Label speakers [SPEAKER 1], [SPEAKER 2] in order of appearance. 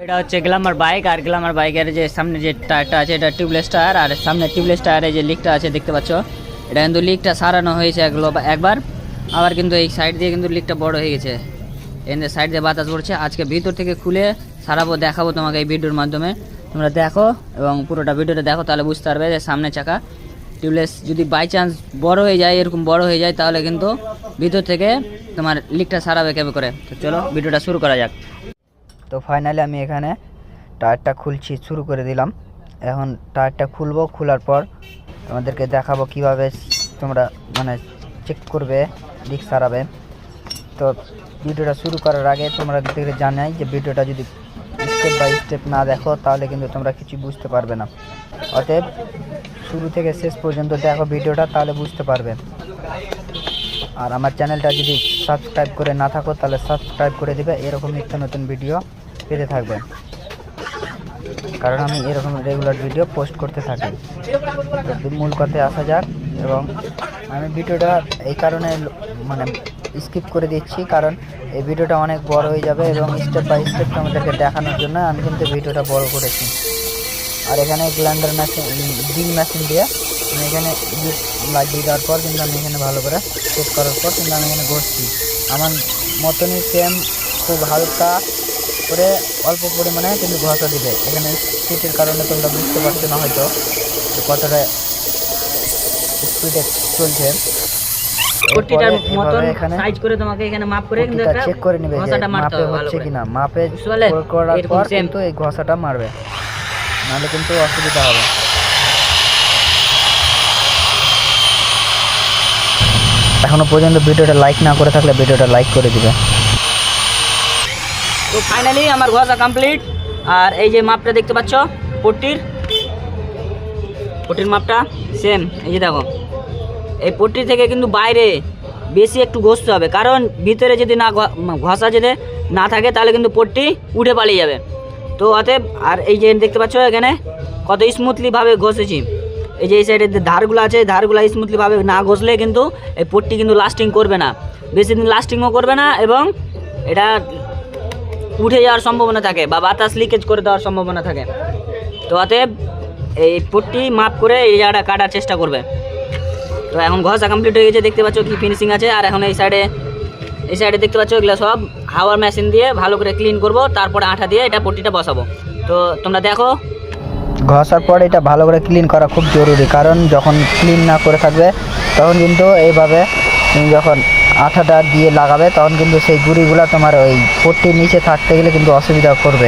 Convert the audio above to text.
[SPEAKER 1] এটা হচ্ছে Glamour bike আর Glamour বাইকের যে সামনে যে টায়ারটা আছে এটা টিউবলেস টায়ার আর সামনে টিউবলেস টায়ারে যে লিকটা আছে দেখতে পাচ্ছ এটা কিন্তু লিকটা সারানো হয়েছে একবার আবার কিন্তু এই সাইড দিয়ে কিন্তু লিকটা বড় হয়ে গেছে এখানে সাইড দিয়ে বাতাস পড়ছে আজকে ভিতর থেকে খুলে সারাবো দেখাবো তোমাকে এই ভিডিওর মাধ্যমে তোমরা দেখো এবং পুরোটা ভিডিওটা দেখো তাহলে বুঝতে পারবে যে সামনে চাকা টিউবলেস যদি বাই চান্স বড় হয়ে যায় এরকম বড় হয়ে যায় তাহলে কিন্তু ভিতর থেকে তোমার লিকটা সারাবে কেমন করে। তো চলো ভিডিওটা শুরু করা যাক। তো ফাইনালি আমি এখানে টায়ারটা খুলছি, শুরু করে দিলাম। এখন টায়ারটা খুলবো, খোলার পর আমাদেরকে দেখাবো কিভাবে তোমরা মানে চেক করবে, লিক সারাবে। তো ভিডিওটা শুরু করার আগে তোমরা দেখে জানাই যে ভিডিওটা যদি স্টেপ বাই স্টেপ না দেখো তাহলে কিন্তু তোমরা কিছু বুঝতে পারবে না। অতএব শুরু থেকে শেষ পর্যন্ত দেখো ভিডিওটা, তাহলে বুঝতে পারবে। আর আমার চ্যানেলটা যদি সাবস্ক্রাইব করে না থাকো তাহলে সাবস্ক্রাইব করে দিবে, এরকম নিত্য নতুন ভিডিও পেতে থাকবে, কারণ আমি এরকম রেগুলার ভিডিও পোস্ট করতে থাকি। তো মূল কথায় আসা যাক, এবং আমি ভিডিওটা এই কারণে মানে স্কিপ করে দিচ্ছি কারণ এই ভিডিওটা অনেক বড় হয়ে যাবে এবং স্টেপ বাই স্টেপ তোমাদেরকে দেখানোর জন্য আমি কিন্তু ভিডিওটা বড় করেছি। আর এখানে গ্লাইন্ডার মেশিন, ড্রিল মেশিন দিয়ে আমি এখানে লাগিয়ে দেওয়ার পর কিন্তু আমি এখানে ভালো করে সেট করার পর কিন্তু আমি এখানে ঘষছি আমার মতনই সেম, খুব হালকা করে অল্প পরিমাণে কিন্তু ঘষা দিবে। এখানে স্পিডের কারণে তোমরা বুঝতে পারছো না হয়তো কতটা স্পিডে চলছে। পট্টিটার মতন সাইজ করে তোমাকে এখানে মাপ করে কিন্তু একটা
[SPEAKER 2] চেক করে নেবে যে মাপে হচ্ছে কিনা, মাপে করার পর কিন্তু এই ঘষাটা মারবে, নাহলে কিন্তু অসুবিধা হবে। এখনো পর্যন্ত ভিডিওটা লাইক না করে থাকলে ভিডিওটা লাইক করে দিবে।
[SPEAKER 1] তো ফাইনালি আমার ঘষা কমপ্লিট। আর এই যে মাপটা দেখতে পাচ্ছ পট্টির মাপটা সেম। এই যে দেখো এই পট্টি থেকে কিন্তু বাইরে বেশি একটু ঘষতে হবে, কারণ ভিতরে যদি না ঘষা যদি না থাকে তাহলে কিন্তু পট্টি উঠে পালিয়ে যাবে। তো অতএব আর এই যে দেখতে পাচ্ছ এখানে কত স্মুথলিভাবে ঘষেছি। এই যে এই সাইডের যে ধারগুলো আছে ধারগুলো স্মুথলিভাবে না ঘষলে কিন্তু এই পট্টি কিন্তু লাস্টিং করবে না, বেশি দিন লাস্টিংও করবে না, এবং এটা উঠে যাওয়ার সম্ভাবনা থাকে বা বাতাস লিকেজ করে দেওয়ার সম্ভাবনা থাকে। তো অতএব এই পট্টি মাপ করে এই জায়গাটা কাটার চেষ্টা করবে। তো এখন ঘষা কমপ্লিট হয়ে গেছে, দেখতে পাচ্ছ কি ফিনিশিং আছে। আর এখন এই সাইডে দেখতে পাচ্ছ এগুলো সব হাওয়ার মেশিন দিয়ে ভালো করে ক্লিন করব, তারপরে আঠা দিয়ে এটা পট্টিটা বসাবো। তো তোমরা দেখো
[SPEAKER 2] ঘষার পর এটা ভালো করে ক্লিন করা খুব জরুরি, কারণ যখন ক্লিন না করে থাকবে তখন কিন্তু এইভাবে তুমি যখন আঠাটা দিয়ে লাগাবে তখন কিন্তু সেই গুঁড়িগুলো তোমার ওই পট্টির নিচে থাকতে গেলে কিন্তু অসুবিধা করবে।